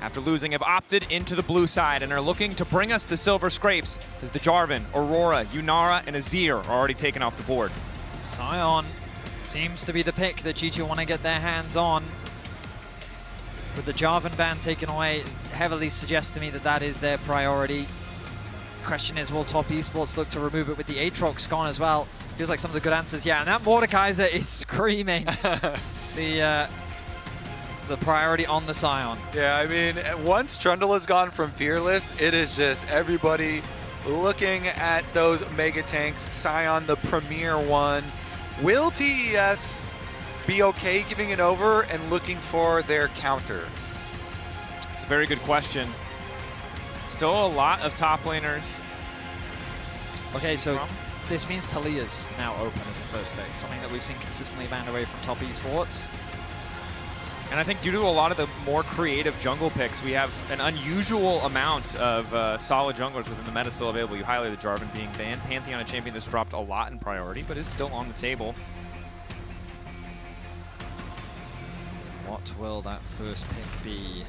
after losing, have opted into the blue side and are looking to bring us to silver scrapes as the Jarvan, Aurora, Yunara, and Azir are already taken off the board. Sion seems to be the pick that G2 want to get their hands on. With the Jarvan ban taken away, heavily suggests to me that that is their priority. Question is, will Top Esports look to remove it with the Aatrox gone as well? Feels like some of the good answers. Yeah, and that Mordekaiser is screaming the priority on the Sion. Yeah, I mean, once Trundle has gone from Fearless, it is just everybody looking at those mega tanks. Sion, the premier one. Will TES be okay giving it over and looking for their counter? It's a very good question. Still a lot of top laners. Okay, so this means Talia's now open as a first pick, something that we've seen consistently banned away from Top Esports. And I think due to a lot of the more creative jungle picks, we have an unusual amount of solid junglers within the meta still available. You highlighted Jarvan being banned. Pantheon, a champion that's dropped a lot in priority, but is still on the table. What will that first pick be?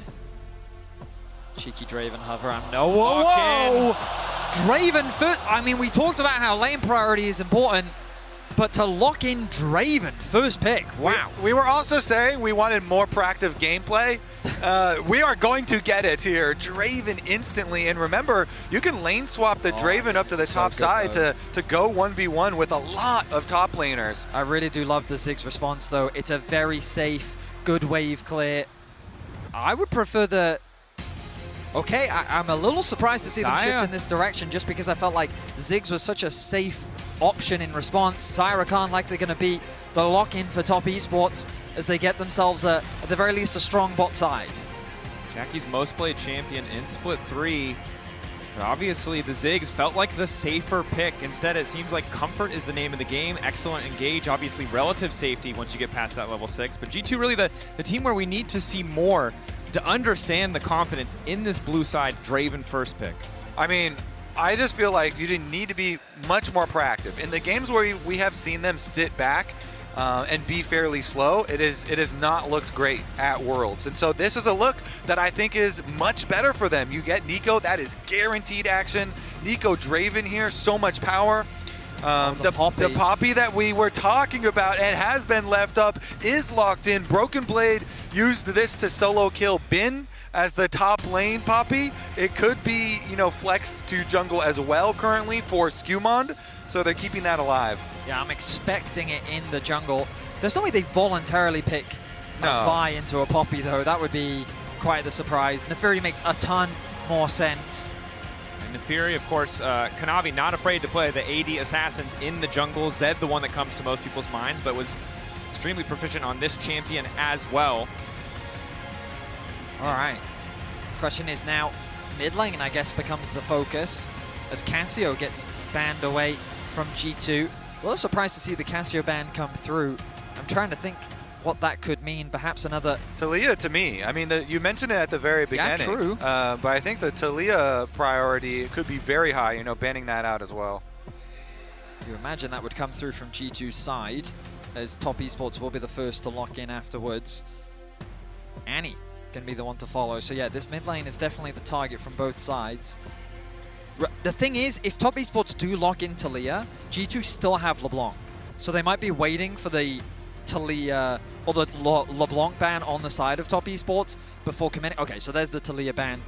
Cheeky Draven hover. No, whoa! Draven first. I mean, we talked about how lane priority is important, but to lock in Draven first pick, wow. We were also saying we wanted more proactive gameplay. We are going to get it here. Draven instantly, and remember, you can lane swap the Draven up to the top side to go 1v1 with a lot of top laners. I really do love the Ziggs response, though. It's a very safe, good wave clear. I would prefer the... Okay, I'm a little surprised to see them shift in this direction just because I felt like Ziggs was such a safe option in response. Zyra Khan likely going to be the lock-in for Top Esports as they get themselves, at the very least, a strong bot side. Jackie's most played champion in Split 3. But obviously, the Ziggs felt like the safer pick. Instead, it seems like Comfort is the name of the game. Excellent engage, obviously relative safety once you get past that level 6. But G2 really the team where we need to see more to understand the confidence in this blue side Draven first pick. I mean, I just feel like you didn't need to be much more proactive. In the games where we have seen them sit back and be fairly slow, it has not looked great at Worlds. And so this is a look that I think is much better for them. You get Nico, that is guaranteed action. Nico Draven here, so much power. The Poppy that we were talking about and has been left up is locked in. BrokenBlade used this to solo kill Bin as the top lane Poppy. It could be, you know, flexed to jungle as well currently for SkewMod, so they're keeping that alive. Yeah, I'm expecting it in the jungle. There's no way they voluntarily pick a Vi into a Poppy, though. That would be quite the surprise. Neferi makes a ton more sense. And Neferi, of course, Kanavi not afraid to play the AD assassins in the jungle. Zed, the one that comes to most people's minds, but was extremely proficient on this champion as well. All right. Question is now, mid lane, I guess, becomes the focus as Cassio gets banned away from G2. A little surprised to see the Cassio ban come through. I'm trying to think what that could mean. Perhaps another... Talia to me. I mean, you mentioned it at the very beginning. Yeah, true. But I think the Talia priority could be very high, you know, banning that out as well. You imagine that would come through from G2's side, as Top Esports will be the first to lock in afterwards. Annie going to be the one to follow. So yeah, this mid lane is definitely the target from both sides. The thing is, if Top Esports do lock in Talia, G2 still have LeBlanc. So they might be waiting for the Talia or the LeBlanc ban on the side of Top Esports before committing. Okay, so there's the Talia ban.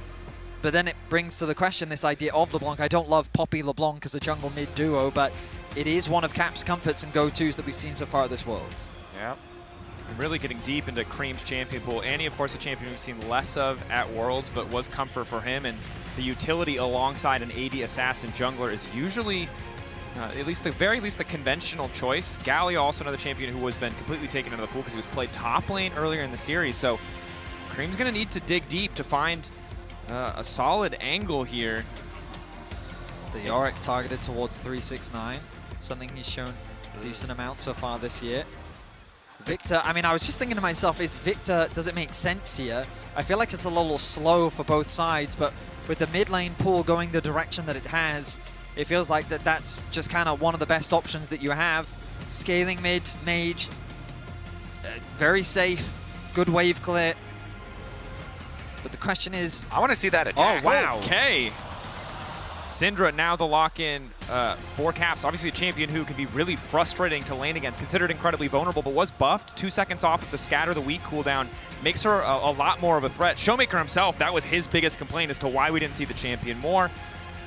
But then it brings to the question this idea of LeBlanc. I don't love Poppy LeBlanc as a jungle mid duo, but it is one of Cap's comforts and go-tos that we've seen so far at this World. Yeah. I'm really getting deep into Creme's champion pool. Annie, of course, a champion we've seen less of at Worlds, but was comfort for him. And the utility alongside an AD assassin jungler is usually, at least the very least, the conventional choice. Galio, also another champion who has been completely taken out of the pool because he was played top lane earlier in the series. So Creme's going to need to dig deep to find a solid angle here. The Yorick targeted towards 369, something he's shown a decent amount so far this year. Victor, I mean, I was just thinking to myself, is Victor, does it make sense here? I feel like it's a little slow for both sides, but with the mid lane pool going the direction that it has, it feels like that's just kind of one of the best options that you have. Scaling mid, mage, very safe, good wave clear. But the question is... I want to see that attack. Oh, wow. Okay. Syndra now the lock-in for Caps. Obviously a champion who can be really frustrating to lane against, considered incredibly vulnerable, but was buffed. 2 seconds off of the Scatter the Weak cooldown. Makes her a lot more of a threat. Showmaker himself, that was his biggest complaint as to why we didn't see the champion more.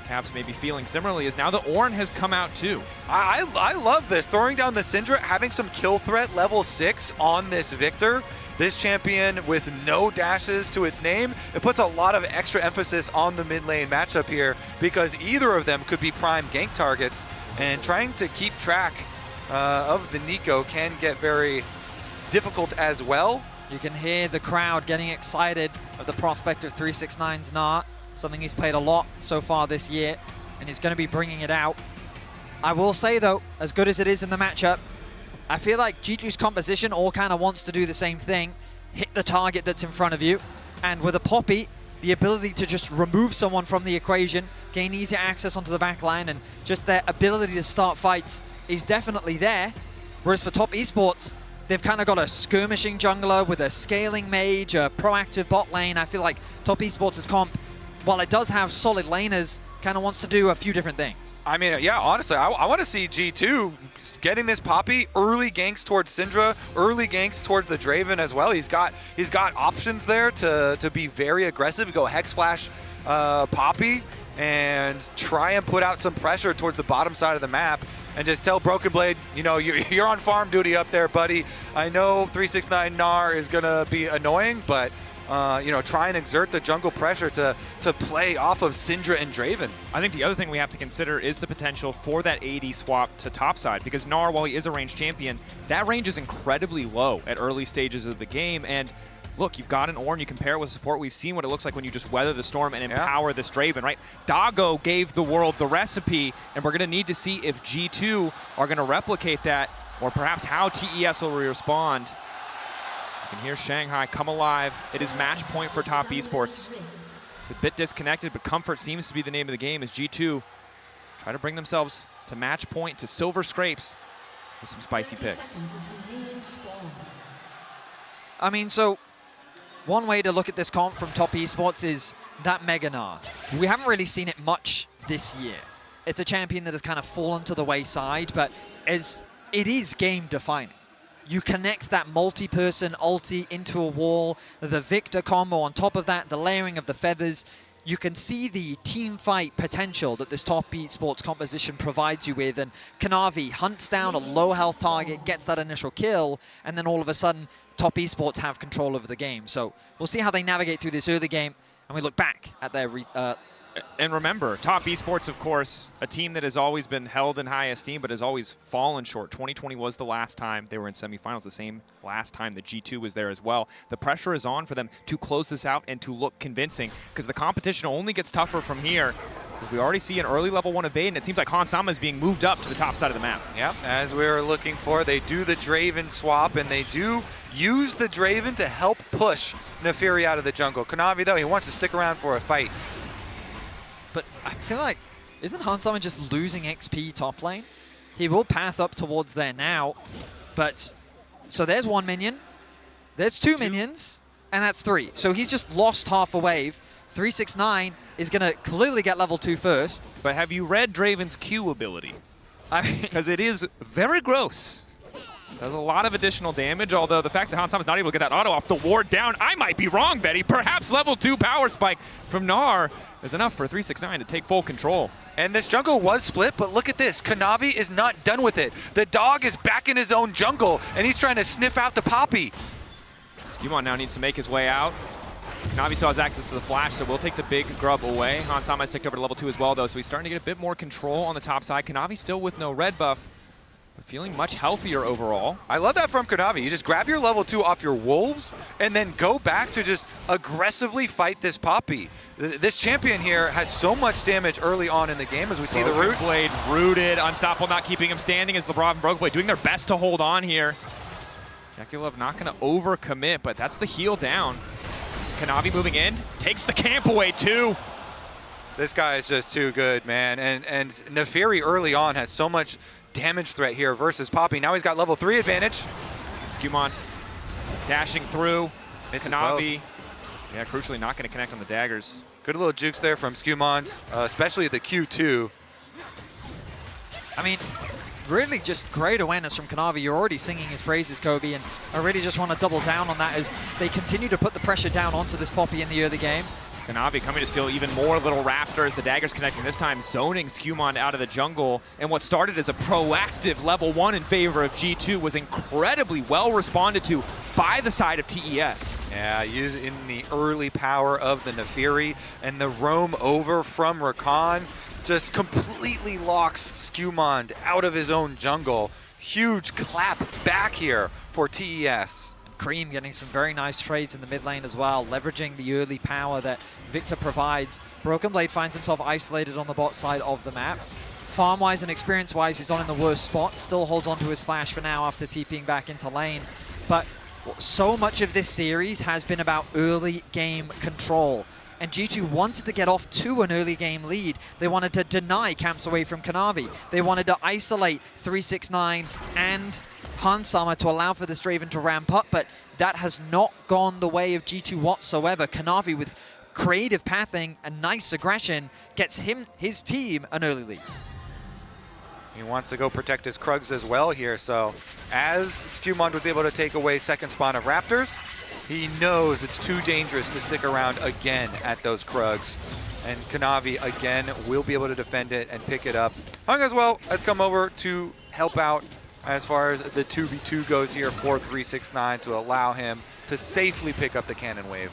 Caps may be feeling similarly as now the Ornn has come out too. I love this. Throwing down the Syndra, having some kill threat level 6 on this Victor. This champion with no dashes to its name, it puts a lot of extra emphasis on the mid lane matchup here because either of them could be prime gank targets, and trying to keep track of the Nico can get very difficult as well. You can hear the crowd getting excited of the prospect of 369's Gnar, something he's played a lot so far this year, and he's going to be bringing it out. I will say though, as good as it is in the matchup, I feel like G2's composition all kind of wants to do the same thing, hit the target that's in front of you, and with a Poppy, the ability to just remove someone from the equation, gain easy access onto the back line, and just their ability to start fights is definitely there. Whereas for top esports, they've kind of got a skirmishing jungler with a scaling mage, a proactive bot lane. I feel like top esports' comp, while it does have solid laners, kind of wants to do a few different things. I mean, yeah, honestly, I want to see G2 getting this Poppy, early ganks towards Syndra, early ganks towards the Draven as well. He's got options there to be very aggressive, go Hex Flash Poppy, and try and put out some pressure towards the bottom side of the map, and just tell BrokenBlade, you know, you're on farm duty up there, buddy. I know 369 Gnar is gonna be annoying, but you know, try and exert the jungle pressure to play off of Syndra and Draven. I think the other thing we have to consider is the potential for that AD swap to topside, because Gnar, while he is a ranged champion, that range is incredibly low at early stages of the game. And look, you've got an Ornn, you compare it with support, we've seen what it looks like when you just weather the storm and empower this Draven, right? Doggo gave the world the recipe, and we're going to need to see if G2 are going to replicate that, or perhaps how TES will respond. You can hear Shanghai come alive. It is match point for top esports. It's a bit disconnected, but comfort seems to be the name of the game as G2 try to bring themselves to match point, to silver scrapes with some spicy picks. I mean, so one way to look at this comp from top esports is that Mega Gnar. We haven't really seen it much this year. It's a champion that has kind of fallen to the wayside, but it is game defining. You connect that multi-person ulti into a wall, the Victor combo on top of that, the layering of the feathers. You can see the team fight potential that this top esports composition provides you with, and Kanavi hunts down a low health target, gets that initial kill, and then all of a sudden, top esports have control over the game. So we'll see how they navigate through this early game, and we look back at their and remember, top esports, of course, a team that has always been held in high esteem, but has always fallen short. 2020 was the last time they were in semifinals, the same last time that G2 was there as well. The pressure is on for them to close this out and to look convincing, because the competition only gets tougher from here. We already see an early level 1 evade, and it seems like HansSama is being moved up to the top side of the map. Yeah, as we were looking for, they do the Draven swap, and they do use the Draven to help push Naafiri out of the jungle. Kanavi, though, he wants to stick around for a fight. But I feel like, isn't HansSama just losing XP top lane? He will path up towards there now, but so there's 1 minion, there's 2 minions, and that's 3. So he's just lost half a wave. 369 is going to clearly get level 2 first. But have you read Draven's Q ability? Because it is very gross. Does a lot of additional damage, although the fact that HansSama is not able to get that auto off the ward down, I might be wrong, Betty. Perhaps level 2 power spike from Gnar is enough for 369 to take full control. And this jungle was split, but look at this. Kanavi is not done with it. The dog is back in his own jungle, and he's trying to sniff out the Poppy. SkewMod now needs to make his way out. Kanavi still has access to the flash, so we'll take the big grub away. HansSama has ticked over to level 2 as well, though, so he's starting to get a bit more control on the top side. Kanavi still with no red buff, but feeling much healthier overall. I love that from Kanavi. You just grab your level 2 off your wolves and then go back to just aggressively fight this Poppy. This champion here has so much damage early on in the game as we see the root. BrokenBlade rooted, unstoppable, not keeping him standing as Labrov and BrokenBlade doing their best to hold on here. JackeyLove not going to overcommit, but that's the heal down. Kanavi moving in, takes the camp away too. This guy is just too good, man. And Naafiri early on has so much damage threat here versus Poppy. Now he's got level 3 advantage. SkewMod dashing through. Misses Kanavi Yeah, crucially not going to connect on the daggers. Good little jukes there from SkewMod, especially the Q2. I mean, really just great awareness from Kanavi. You're already singing his praises, Kobe, and I really just want to double down on that as they continue to put the pressure down onto this Poppy in the early game. Kanavi coming to steal even more little Raptors. The daggers connecting this time, zoning SkewMod out of the jungle. And what started as a proactive level 1 in favor of G2 was incredibly well responded to by the side of TES. Yeah, using the early power of the Nefiri, and the roam over from Rakan just completely locks SkewMod out of his own jungle. Huge clap back here for TES. Creme getting some very nice trades in the mid lane as well, leveraging the early power that Victor provides. BrokenBlade finds himself isolated on the bot side of the map. Farm-wise and experience-wise, he's not in the worst spot. Still holds onto his flash for now after TPing back into lane. But so much of this series has been about early game control. And G2 wanted to get off to an early game lead. They wanted to deny camps away from Kanavi. They wanted to isolate 369 and HansSama to allow for this Draven to ramp up, but that has not gone the way of G2 whatsoever. Kanavi, with creative pathing and nice aggression, gets his team an early lead. He wants to go protect his Krugs as well here, so as SkewMod was able to take away second spawn of Raptors, he knows it's too dangerous to stick around again at those Krugs. And Kanavi, again, will be able to defend it and pick it up. Hung as well has come over to help out as far as the 2v2 goes here for 369 to allow him to safely pick up the cannon wave.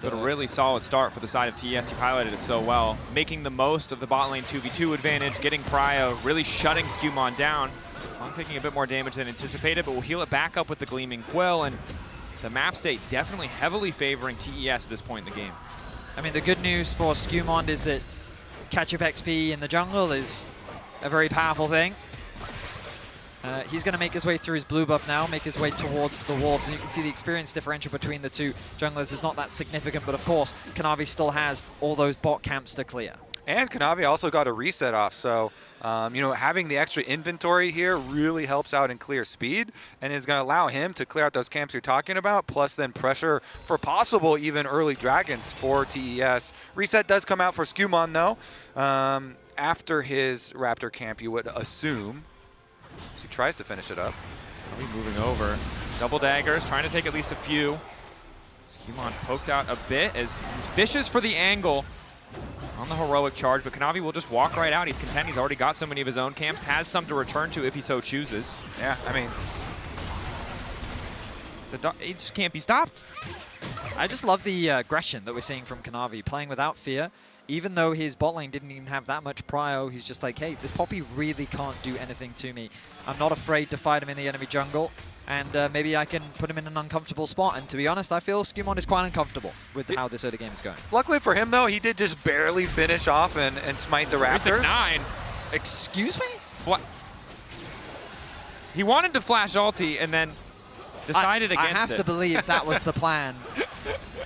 But a really solid start for the side of TES. You highlighted it so well. Making the most of the bot lane 2v2 advantage, getting Cryo, really shutting SkewMod down. Long taking a bit more damage than anticipated, but we'll heal it back up with the Gleaming Quill, and the map state definitely heavily favoring TES at this point in the game. I mean, the good news for SkewMod is that catch-up XP in the jungle is a very powerful thing. He's going to make his way through his blue buff now, make his way towards the Wolves, and you can see the experience differential between the two junglers is not that significant, but of course, Kanavi still has all those bot camps to clear. And Kanavi also got a reset off, so you know, having the extra inventory here really helps out in clear speed and is going to allow him to clear out those camps you're talking about, plus then pressure for possible even early dragons for TES. Reset does come out for SkewMod though, after his Raptor camp, you would assume. So he tries to finish it up. Kanavi moving over. Double daggers, trying to take at least a few. SkewMod poked out a bit as he fishes for the angle on the heroic charge, but Kanavi will just walk right out. He's content. He's already got so many of his own camps, has some to return to if he so chooses. Yeah, I mean, he just can't be stopped. I just love the aggression that we're seeing from Kanavi, playing without fear. Even though his bot lane didn't even have that much prio, he's just like, hey, this Poppy really can't do anything to me. I'm not afraid to fight him in the enemy jungle, and maybe I can put him in an uncomfortable spot. And to be honest, I feel SkewMod is quite uncomfortable with how this early game is going. luckily for him though, he did just barely finish off and smite the Raptors. 369. Excuse me? What? He wanted to flash ulti and then decided against it. I have to believe that was the plan.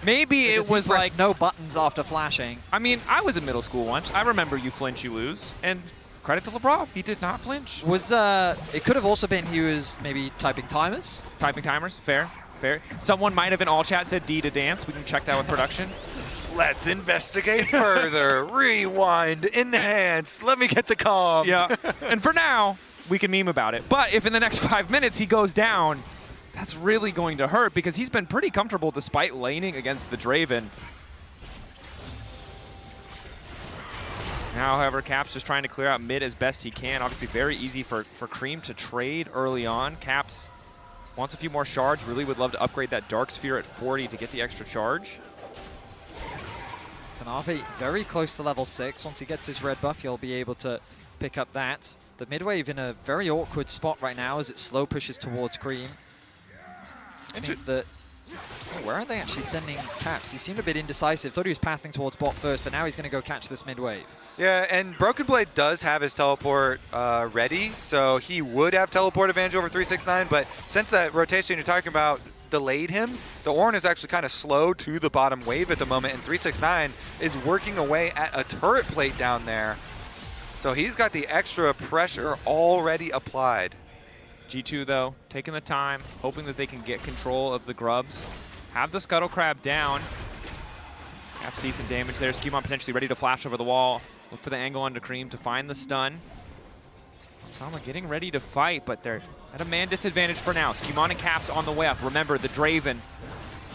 Maybe it was like no buttons after flashing. I mean, I was in middle school once. I remember you flinch, you lose. And credit to Labrov, he did not flinch. Was it could have also been he was maybe typing timers? Typing timers, fair, fair. Someone might have in all chat said D to dance. We can check that with production. Let's investigate further. Rewind, enhance. Let me get the comms. Yeah, and for now, we can meme about it. But if in the next 5 minutes he goes down, that's really going to hurt because he's been pretty comfortable despite laning against the Draven. Now, however, Caps just trying to clear out mid as best he can. Obviously very easy for Creme to trade early on. Caps wants a few more shards. Really would love to upgrade that Dark Sphere at 40 to get the extra charge. Kanavi very close to level 6. Once he gets his red buff, he'll be able to pick up that. The mid wave in a very awkward spot right now as it slow pushes towards Creme. Which means that, where are they actually sending Caps? He seemed a bit indecisive. Thought he was pathing towards bot first, but now he's going to go catch this mid wave. Yeah, and BrokenBlade does have his teleport ready, so he would have teleport advantage over 369, but since that rotation you're talking about delayed him, the Ornn is actually kind of slow to the bottom wave at the moment, and 369 is working away at a turret plate down there. So he's got the extra pressure already applied. G2, though, taking the time, hoping that they can get control of the grubs. Have the Scuttle Crab down. Caps see some damage there. SkewMod potentially ready to flash over the wall. Look for the angle onto Creme to find the stun. HansSama getting ready to fight, but they're at a man disadvantage for now. SkewMod and Caps on the way up. Remember, the Draven,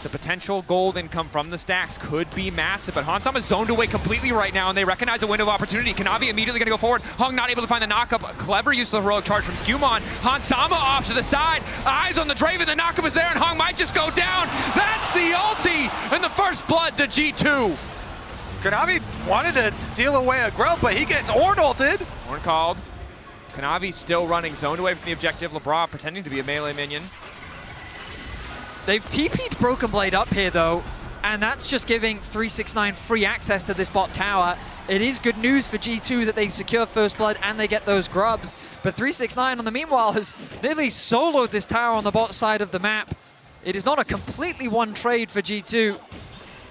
the potential gold income from the stacks could be massive, but HansSama zoned away completely right now, and they recognize a window of opportunity. Kanavi immediately going to go forward. Hung not able to find the knockup. Clever use of the heroic charge from SkewMod. HansSama off to the side. Eyes on the Draven. The knockup is there, and Hung might just go down. That's the ulti, and the first blood to G2. Kanavi wanted to steal away a Grove, but he gets Ornn ulted. Ornn called. Kanavi still running, zoned away from the objective. Labrov pretending to be a melee minion. They've TP'd BrokenBlade up here, though, and that's just giving 369 free access to this bot tower. It is good news for G2 that they secure first blood and they get those grubs, but 369 on the meanwhile has nearly soloed this tower on the bot side of the map. It is not a completely one trade for G2,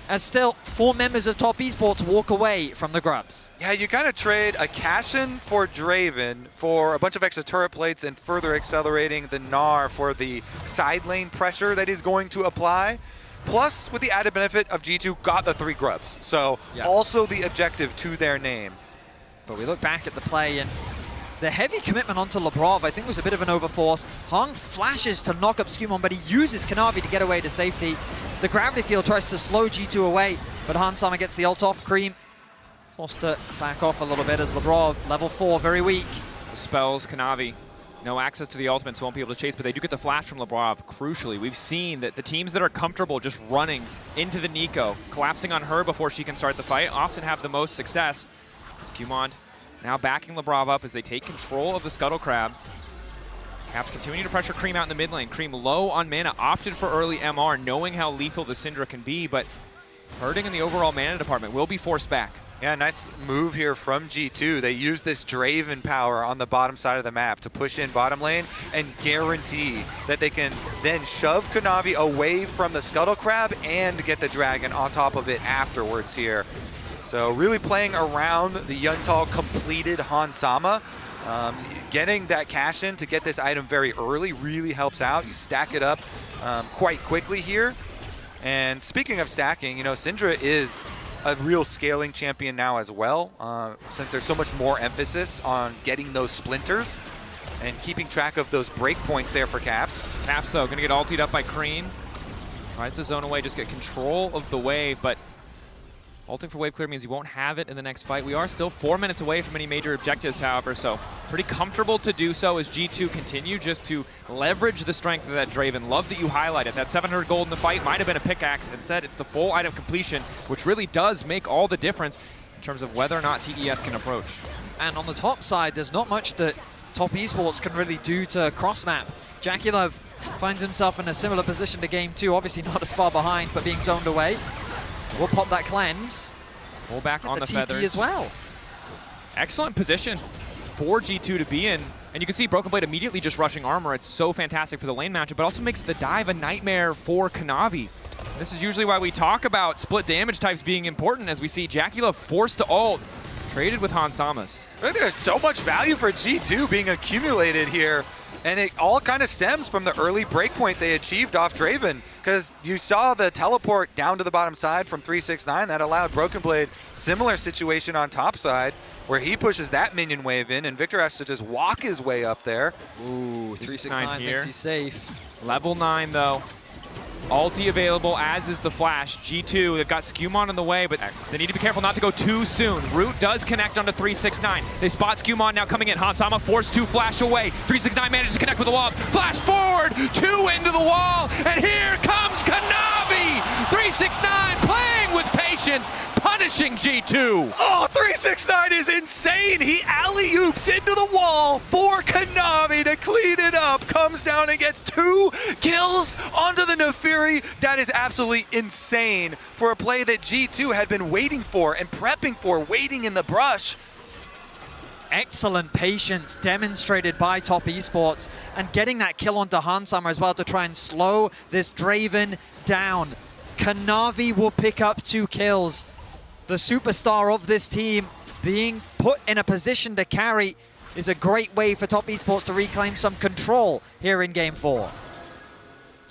as still 4 members of Top Esports walk away from the grubs. Yeah, you kind of trade a Cashin for Draven for a bunch of extra turret plates and further accelerating the Gnar for the side lane pressure that he's going to apply. Plus, with the added benefit of G2 got the 3 grubs. So also the objective to their name. But we look back at the play, and the heavy commitment onto Labrov, I think, was a bit of an overforce. Hung flashes to knock up SkewMod, but he uses Kanavi to get away to safety. The gravity field tries to slow G2 away, but HansSama gets the ult off. Creme forced to back off a little bit as Labrov, level 4, very weak. The spells, Kanavi, no access to the ultimate, so won't be able to chase, but they do get the flash from Labrov. Crucially, we've seen that the teams that are comfortable just running into the Nico, collapsing on her before she can start the fight, often have the most success. SkewMod now backing Labrov up as they take control of the Scuttle Crab. Caps continuing to pressure Creme out in the mid lane. Creme low on mana, opted for early MR, knowing how lethal the Syndra can be, but hurting in the overall mana department, will be forced back. Yeah, nice move here from G2. They use this Draven power on the bottom side of the map to push in bottom lane and guarantee that they can then shove Kanavi away from the Scuttle Crab and get the Dragon on top of it afterwards here. So really playing around the Yuntal completed HansSama. Getting that cash in to get this item very early really helps out. You stack it up quite quickly here. And speaking of stacking, you know, Syndra is a real scaling champion now as well, since there's so much more emphasis on getting those splinters and keeping track of those breakpoints there for Caps. Caps, though, gonna get ultied up by Creme. Tries to zone away, just get control of the wave, but ulting for wave clear means you won't have it in the next fight. We are still 4 minutes away from any major objectives, however, so pretty comfortable to do so as G2 continue just to leverage the strength of that Draven. Love that you highlighted. That 700 gold in the fight might have been a pickaxe. Instead, it's the full item completion, which really does make all the difference in terms of whether or not TES can approach. And on the top side, there's not much that Top Esports can really do to cross-map. JackeyLove finds himself in a similar position to Game 2, obviously not as far behind, but being zoned away. We'll pop that cleanse. Pull back on the TP feathers as well. Excellent position for G2 to be in. And you can see BrokenBlade immediately just rushing armor. It's so fantastic for the lane matchup, but also makes the dive a nightmare for Kanavi. This is usually why we talk about split damage types being important, as we see JackeyLove forced to ult, traded with HansSama's. I think there's so much value for G2 being accumulated here. And it all kind of stems from the early breakpoint they achieved off Draven, because you saw the teleport down to the bottom side from 369 that allowed BrokenBlade similar situation on top side, where he pushes that minion wave in, and Victor has to just walk his way up there. Ooh, 369 thinks he's safe. Level 9 though. Ulti available, as is the flash. G2, they've got SkewMod in the way, but they need to be careful not to go too soon. Root does connect onto 369. They spot SkewMod now coming in. HansSama forced to flash away. 369 manages to connect with the wall. Flash forward, 2 into the wall, and here comes Kanavi! 369 playing with patience, punishing G2. Oh, 369 is insane! He alley-oops into the wall for Kanavi to clean it up. Comes down and gets 2 kills onto the Nefiri. That is absolutely insane for a play that G2 had been waiting for and prepping for, waiting in the brush. Excellent patience demonstrated by Top Esports, and getting that kill onto HansSama as well to try and slow this Draven down. Kanavi will pick up 2 kills. The superstar of this team being put in a position to carry is a great way for Top Esports to reclaim some control here in Game 4.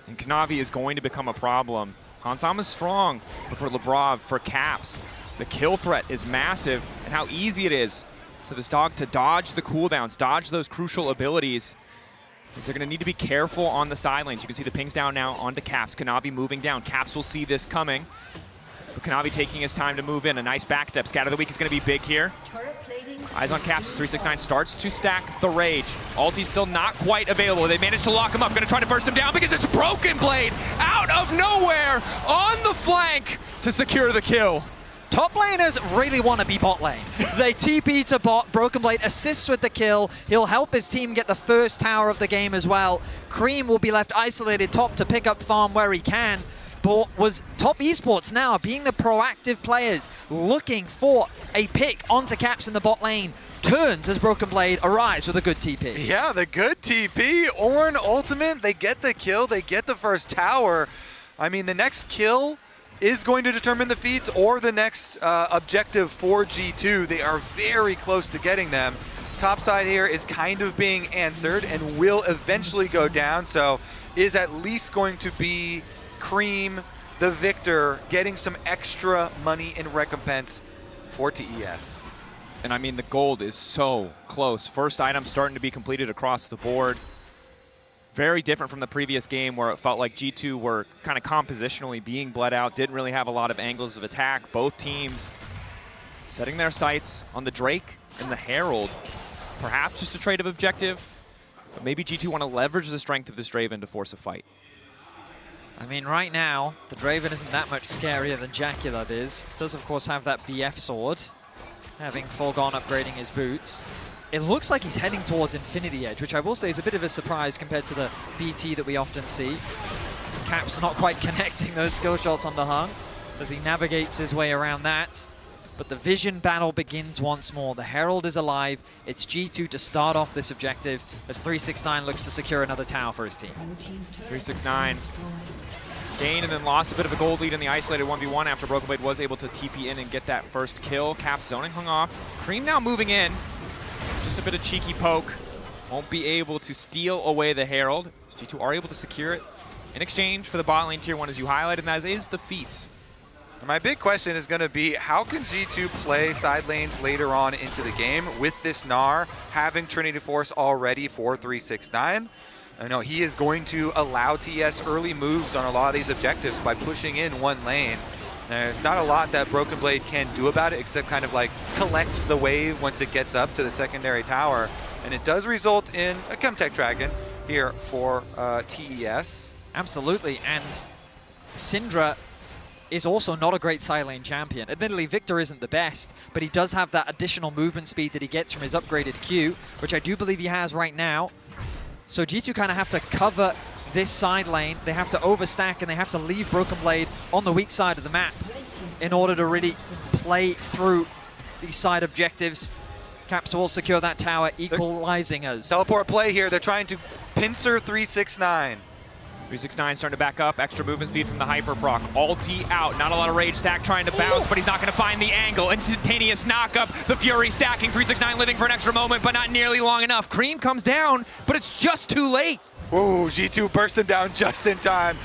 And Kanavi is going to become a problem HansSama's strong, but for Labrov, for Caps, the kill threat is massive, and how easy it is for this dog to dodge the cooldowns, dodge those crucial abilities. They're going to need to be careful on the side lanes. You can see the pings down now onto Caps. Kanavi moving down. Caps will see this coming. But Kanavi taking his time to move in. A nice backstep. Scatter the Weak is going to be big here. Eyes on Caps. 369 starts to stack the Rage. Ulti's still not quite available. They managed to lock him up. Going to try to burst him down because it's BrokenBlade out of nowhere on the flank to secure the kill. Top laners really want to be bot lane. They TP to bot, BrokenBlade assists with the kill. He'll help his team get the first tower of the game as well. Creme will be left isolated top to pick up farm where he can. But was Top Esports now being the proactive players looking for a pick onto Caps in the bot lane. Turns as BrokenBlade arrives with a good TP. Yeah, the good TP. Ornn ultimate, they get the kill, they get the first tower. I mean, the next kill is going to determine the feats or the next objective for G2. They are very close to getting them. Topside here is kind of being answered and will eventually go down, so is at least going to be Creme, the victor, getting some extra money in recompense for TES. And I mean, the gold is so close. First item starting to be completed across the board. Very different from the previous game where it felt like G2 were kind of compositionally being bled out, didn't really have a lot of angles of attack. Both teams setting their sights on the Drake and the Herald. Perhaps just a trade of objective, but maybe G2 want to leverage the strength of this Draven to force a fight. I mean, right now, the Draven isn't that much scarier than JackeyLove is. Does, of course, have that BF sword, having foregone upgrading his boots. It looks like he's heading towards Infinity Edge, which I will say is a bit of a surprise compared to the BT that we often see. Caps not quite connecting those skill shots on the hung as he navigates his way around that. But the vision battle begins once more. The Herald is alive. It's G2 to start off this objective as 369 looks to secure another tower for his team. 369 gained and then lost a bit of a gold lead in the isolated 1v1 after BrokenBlade was able to TP in and get that first kill. Caps zoning hung off. Creme now moving in. Just a bit of cheeky poke. Won't be able to steal away the Herald. G2 are able to secure it in exchange for the bot lane tier 1 as you highlighted, and that is the feats. My big question is going to be, how can G2 play side lanes later on into the game with this Gnar having Trinity Force already for 369? I know he is going to allow TES early moves on a lot of these objectives by pushing in one lane. There's not a lot that BrokenBlade can do about it except kind of like collect the wave once it gets up to the secondary tower. And it does result in a Chemtech Dragon here for TES. Absolutely, and Syndra is also not a great side lane champion. Admittedly, Victor isn't the best, but he does have that additional movement speed that he gets from his upgraded Q, which I do believe he has right now. So G2 kind of have to cover this side lane. They have to overstack and they have to leave BrokenBlade on the weak side of the map in order to really play through these side objectives. Caps will secure that tower, equalizing us. Teleport play here. They're trying to pincer 369. 369 starting to back up, extra movement speed from the Hyper proc. Ulti out, not a lot of rage stack trying to bounce, but he's not going to find the angle. Instantaneous knockup, the Fury stacking, 369 living for an extra moment, but not nearly long enough. Creme comes down, but it's just too late. Whoa, G2 burst him down just in time.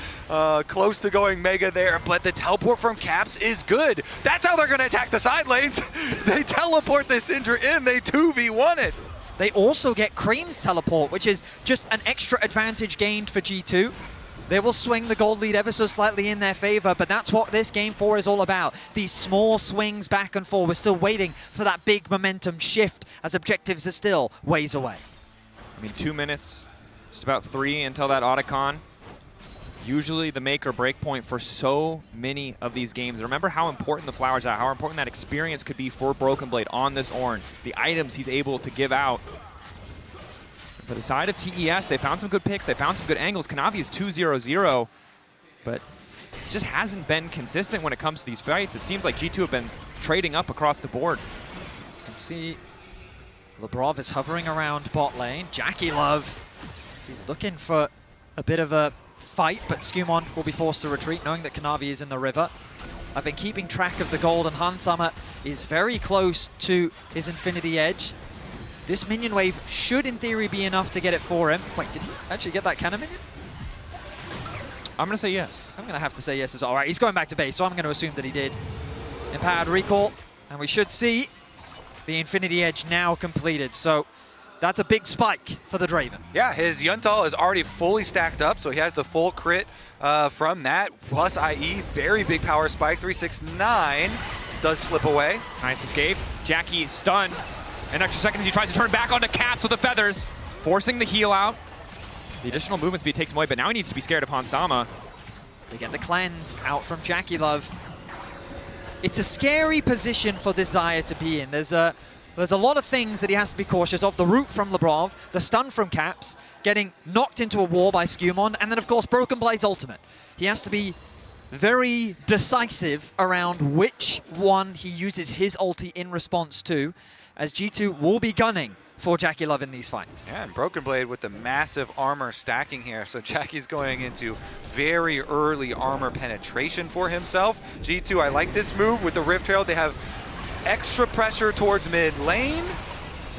Close to going mega there, but the teleport from Caps is good. That's how they're going to attack the side lanes. They teleport the Syndra in, they 2v1 it. They also get Creme's teleport, which is just an extra advantage gained for G2. They will swing the gold lead ever so slightly in their favor, but that's what this game 4 is all about. These small swings back and forth. We're still waiting for that big momentum shift as objectives are still ways away. I mean, 2 minutes, just about 3 until that Otacon. Usually the make or break point for so many of these games. Remember how important the flowers are, how important that experience could be for BrokenBlade on this Ornn. The items he's able to give out. For the side of TES, they found some good picks, they found some good angles. Kanavi is 2-0-0, but it just hasn't been consistent when it comes to these fights. It seems like G2 have been trading up across the board. You can see Labrov is hovering around bot lane. JackeyLove, he's looking for a bit of a fight, but SkewMod will be forced to retreat, knowing that Kanavi is in the river. I've been keeping track of the gold, and HansSama is very close to his Infinity Edge. This minion wave should, in theory, be enough to get it for him. Wait, did he actually get that cannon minion? I'm going to say yes. I'm going to have to say yes as well. All right, he's going back to base, so I'm going to assume that he did. Empowered recall, and we should see the Infinity Edge now completed. So that's a big spike for the Draven. Yeah, his Yuntal is already fully stacked up, so he has the full crit from that, plus IE, very big power spike. 369 does slip away. Nice escape. Jackie stunned. An extra second as he tries to turn back onto Caps with the feathers, forcing the heal out. The additional movement speed takes him away, but now he needs to be scared of HansSama. They get the cleanse out from JackeyLove. It's a scary position for this Xayah to be in. There's a lot of things that he has to be cautious of. The root from Labrov, the stun from Caps, getting knocked into a wall by SkewMod, and then of course BrokenBlade's ultimate. He has to be very decisive around which one he uses his ulti in response to, as G2 will be gunning for JackeyLove in these fights. Yeah, and BrokenBlade with the massive armor stacking here. So Jackie's going into very early armor penetration for himself. G2, I like this move with the Rift Herald. They have extra pressure towards mid lane.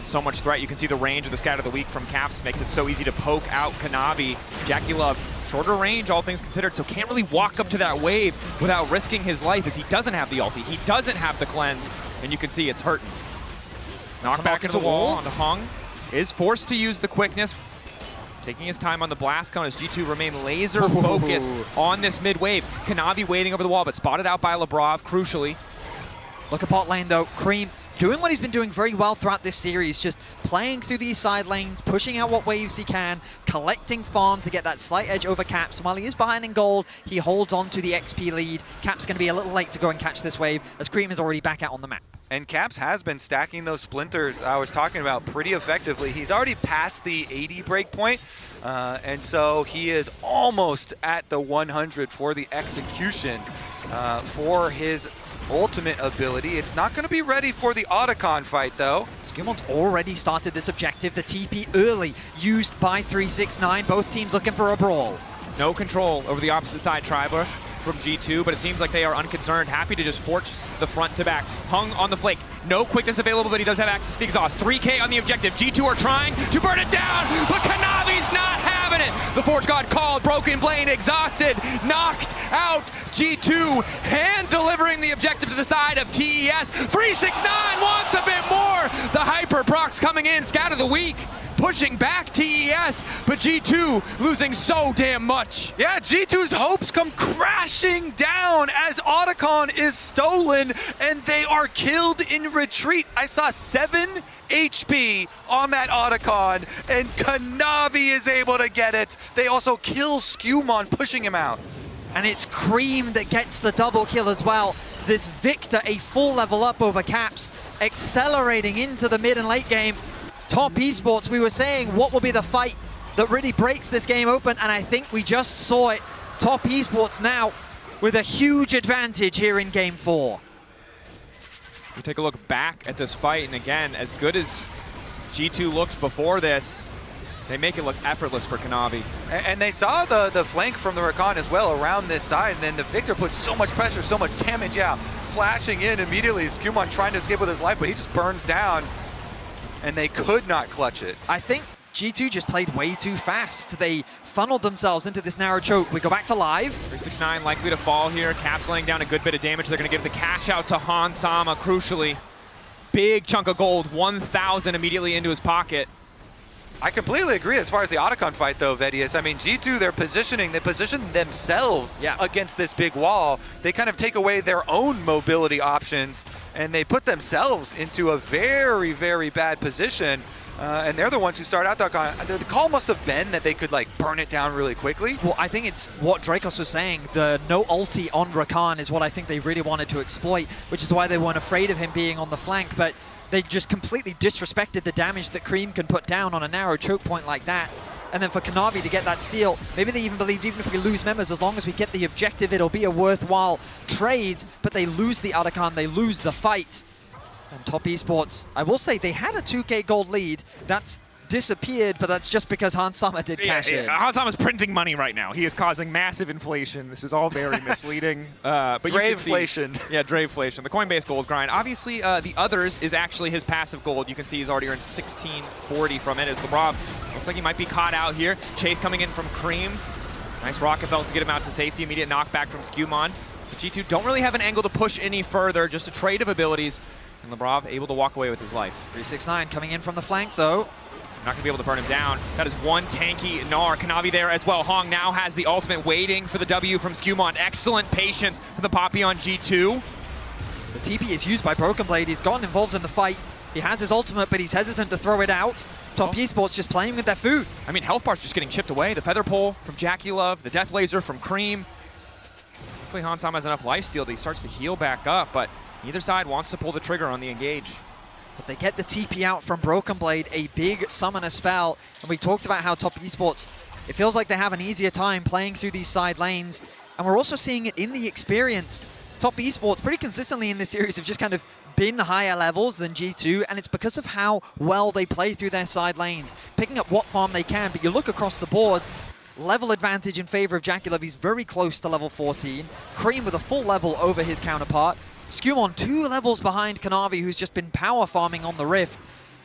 So much threat. You can see the range of the Scout of the Week from Caps makes it so easy to poke out Kanavi. JackeyLove, shorter range, all things considered, so can't really walk up to that wave without risking his life, as he doesn't have the ulti. He doesn't have the cleanse, and you can see it's hurting. Knocked back into the wall onto Hung. Is forced to use the quickness. Taking his time on the blast cone as G2 remain laser focused on this mid wave. Kanavi waiting over the wall, but spotted out by Labrov, crucially. Look at bot lane though, Creme doing what he's been doing very well throughout this series, just playing through these side lanes, pushing out what waves he can, collecting farm to get that slight edge over Caps. While he is behind in gold, he holds on to the XP lead. Caps going to be a little late to go and catch this wave, as Creme is already back out on the map. And Caps has been stacking those splinters I was talking about pretty effectively. He's already past the 80 break point, and so he is almost at the 100 for the execution for his ultimate ability. It's not going to be ready for the Otacon fight, though. SkewMod's already started this objective. The TP early, used by 369. Both teams looking for a brawl. No control over the opposite side, Tribush from G2, but it seems like they are unconcerned, happy to just force the front to back. Hung on the flake. No quickness available, but he does have access to exhaust. 3K on the objective. G2 are trying to burn it down, but Kanavi's not having it. The Forge God called. BrokenBlade exhausted. Knocked out. G2 hand delivering the objective to the side of TES. 369 wants a bit more. The Hyper procs coming in. Scout of the Week pushing back TES, but G2 losing so damn much. Yeah, G2's hopes come crashing down as Otacon is stolen and they are killed in retreat. I saw 7 HP on that Otacon and Kanavi is able to get it. They also kill SkewMod, pushing him out. And it's Creme that gets the double kill as well. This Victor, a full level up over Caps, accelerating into the mid and late game. Top Esports, we were saying what will be the fight that really breaks this game open, and I think we just saw it. Top Esports now with a huge advantage here in Game 4. We take a look back at this fight, and again, as good as G2 looked before this, they make it look effortless for Kanavi. And they saw the flank from the Rakan as well around this side, and then the Victor puts so much pressure, so much damage out. Flashing in immediately, SkewMod trying to escape with his life, but he just burns down. And they could not clutch it. I think G2 just played way too fast. They funneled themselves into this narrow choke. We go back to live. 369 likely to fall here. Caps laying down a good bit of damage. They're going to give the cash out to HansSama, crucially. Big chunk of gold, 1,000 immediately into his pocket. I completely agree as far as the Otacon fight, though, Vedius. I mean, G2, they position themselves against this big wall. They kind of take away their own mobility options, and they put themselves into a very, very bad position. And they're the ones who start out the Otacon. The call must have been that they could, like, burn it down really quickly. Well, I think it's what Dracos was saying. The no ulti on Rakan is what I think they really wanted to exploit, which is why they weren't afraid of him being on the flank. But they just completely disrespected the damage that Creme can put down on a narrow choke point like that. And then for Kanavi to get that steal, maybe they even believed even if we lose members, as long as we get the objective, it'll be a worthwhile trade. But they lose the Otacon, they lose the fight. And Top Esports, I will say they had a 2K gold lead. That's disappeared, but that's just because HansSama did cash in. HansSama's printing money right now. He is causing massive inflation. This is all very misleading. But Drayflation. Yeah, Drayflation. The Coinbase gold grind. Obviously, the others is actually his passive gold. You can see he's already earned 1640 from it as Labrov looks like he might be caught out here. Chase coming in from Creme. Nice rocket belt to get him out to safety. Immediate knockback from SkewMod. But G2 don't really have an angle to push any further, just a trade of abilities. And Labrov able to walk away with his life. 369 coming in from the flank, though. Not going to be able to burn him down. That is one tanky Gnar. Kanavi there as well. Hong now has the ultimate waiting for the W from SkewMod. Excellent patience for the Poppy on G2. The TP is used by BrokenBlade. He's gotten involved in the fight. He has his ultimate, but he's hesitant to throw it out. Top Esports just playing with their food. I mean, health bar's just getting chipped away. The Feather Pull from JackeyLove, the Death Laser from Creme. Hopefully HansSama has enough lifesteal that he starts to heal back up, but neither side wants to pull the trigger on the engage. But they get the TP out from BrokenBlade, a big summoner spell. And we talked about how Top Esports, it feels like they have an easier time playing through these side lanes. And we're also seeing it in the experience. Top Esports pretty consistently in this series have just kind of been higher levels than G2, and it's because of how well they play through their side lanes, picking up what farm they can. But you look across the board, level advantage in favor of JackeyLove. He's very close to level 14. Creme with a full level over his counterpart. SkewMod 2 levels behind Kanavi, who's just been power farming on the Rift.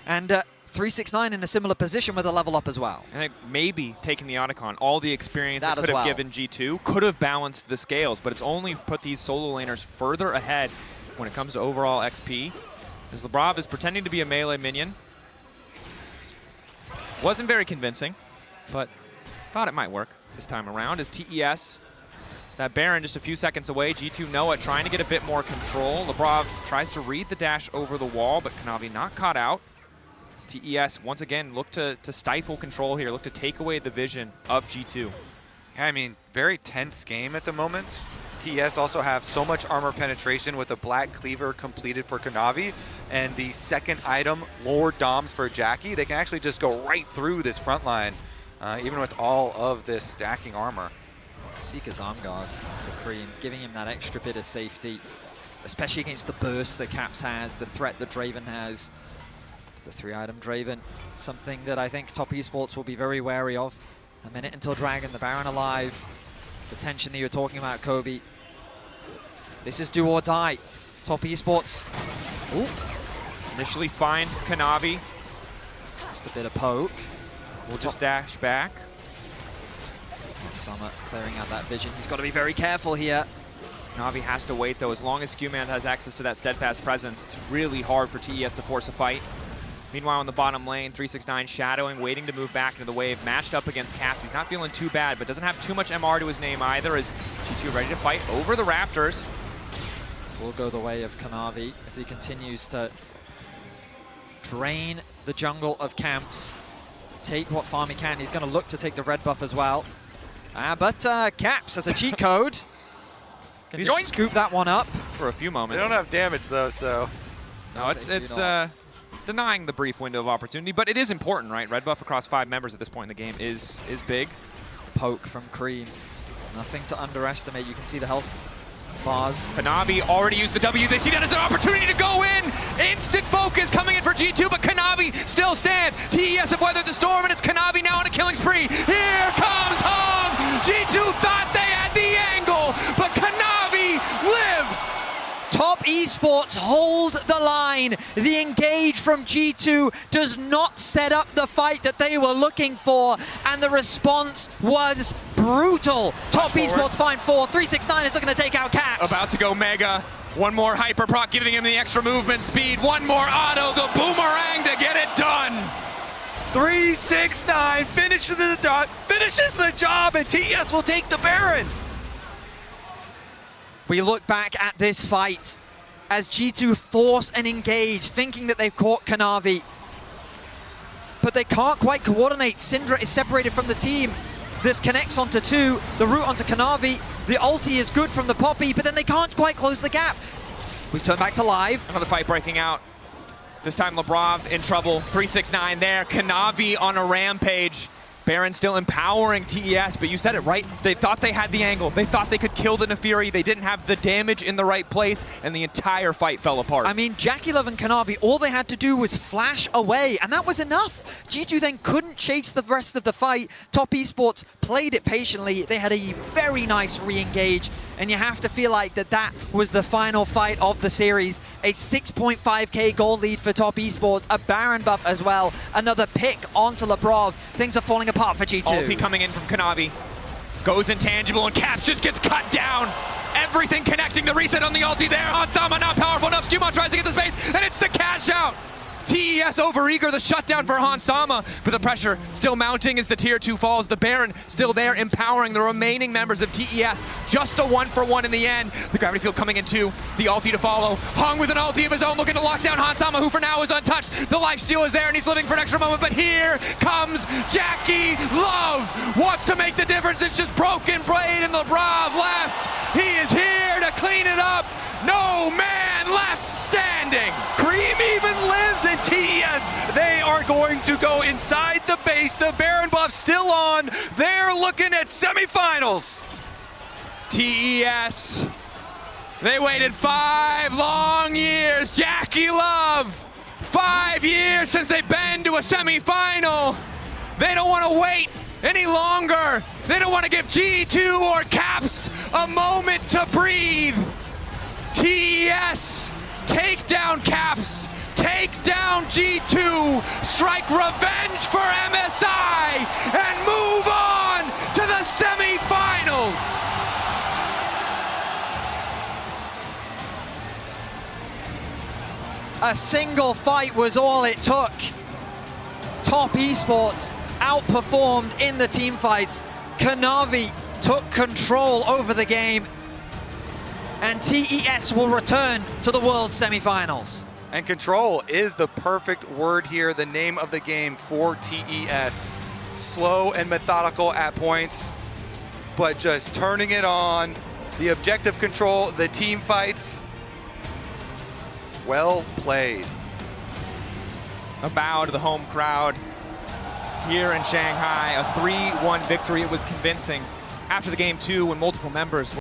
And 369 in a similar position with a level up as well. And maybe taking the Otacon, all the experience it could have well. given G2, could have balanced the scales, but it's only put these solo laners further ahead when it comes to overall XP. As Labrov is pretending to be a melee minion. Wasn't very convincing, but thought it might work this time around. As TES, that Baron just a few seconds away. G2 Noah trying to get a bit more control. Labrov tries to read the dash over the wall, but Kanavi not caught out. As TES once again look to stifle control here, look to take away the vision of G2. Yeah, I mean, very tense game at the moment. TES also have so much armor penetration with a Black Cleaver completed for Kanavi, and the second item, Lord Doms for Jackie. They can actually just go right through this front line, even with all of this stacking armor. Seeker's Arm Guard for Creme, giving him that extra bit of safety, especially against the burst that Caps has, the threat that Draven has. The 3-item Draven, something that I think Top Esports will be very wary of. A minute until Dragon, the Baron alive. The tension that you're talking about, Kobe. This is do or die. Top Esports. Ooh. Initially find Kanavi. Just a bit of poke. We'll just dash back. HansSama clearing out that vision. He's got to be very careful here. Kanavi has to wait, though. As long as SkewMod has access to that steadfast presence, it's really hard for TES to force a fight. Meanwhile, in the bottom lane, 369 shadowing, waiting to move back into the wave, matched up against Caps. He's not feeling too bad, but doesn't have too much MR to his name either, as G2 ready to fight over the Raptors. Will go the way of Kanavi as he continues to drain the jungle of Camps. Take what farm he can. He's going to look to take the red buff as well. But Caps has a cheat code. Can just scoop that one up for a few moments. They don't have damage though, so. No, it's denying the brief window of opportunity, but it is important, right? Red buff across 5 members at this point in the game is big. Poke from Creme. Nothing to underestimate. You can see the health bars. Kanavi already used the W. They see that as an opportunity to go in. Instant focus coming in for G2, but Kanavi still stands. TES have weathered the storm, and it's Kanavi now on a killing spree. Here comes home. G2 thought they had the angle, but Kanavi lives. Top Esports hold the line. The engage from G2 does not set up the fight that they were looking for, and the response was brutal. Top Esports find 4. 369 is looking to take out Caps. About to go Mega. One more Hyper Proc, giving him the extra movement speed. One more auto, the boomerang to get it done. 369 finishes the job, and TES will take the Baron. We look back at this fight as G2 force and engage, thinking that they've caught Kanavi. But they can't quite coordinate. Syndra is separated from the team. This connects onto 2, the route onto Kanavi. The ulti is good from the Poppy, but then they can't quite close the gap. We turn back to live. Another fight breaking out. This time Labrov in trouble. 369 there. Kanavi on a rampage. Baron still empowering TES, but you said it right. They thought they had the angle. They thought they could kill the Nefiri. They didn't have the damage in the right place, and the entire fight fell apart. I mean, JackeyLove and Kanavi, all they had to do was flash away, and that was enough. G2 then couldn't chase the rest of the fight. Top Esports played it patiently. They had a very nice re-engage, and you have to feel like that was the final fight of the series. A 6.5k gold lead for Top Esports, a Baron buff as well, another pick onto Labrov. Things are falling apart for G2. Ulti coming in from Kanavi. Goes intangible, and Caps just gets cut down. Everything connecting the reset on the ulti there. HansSama not powerful enough. SkewMod tries to get the space, and it's the cash out. TES overeager, the shutdown for HansSama, but the pressure still mounting as the tier 2 falls. The Baron still there, empowering the remaining members of TES. Just a 1-for-1 in the end. The gravity field coming in too. The ulti to follow. Hung with an ulti of his own, looking to lock down HansSama, who for now is untouched. The lifesteal is there, and he's living for an extra moment, but here comes JackeyLove. Wants to make the difference. It's just BrokenBlade and Labrov left. He is here to clean it up. No man left standing. Creme even lives in TES. They are going to go inside the base. The Baron buff still on. They're looking at semifinals. TES. They waited 5 long years. JackeyLove. 5 years since they've been to a semifinal. They don't want to wait any longer. They don't want to give G2 or Caps a moment to breathe. TES, take down Caps, take down G2, strike revenge for MSI, and move on to the semifinals. A single fight was all it took. Top Esports outperformed in the team fights. Kanavi took control over the game, and TES will return to the World Semifinals. And control is the perfect word here, the name of the game for TES. Slow and methodical at points, but just turning it on. The objective control, the team fights. Well played. A bow to the home crowd here in Shanghai. A 3-1 victory. It was convincing. After the game, too, when multiple members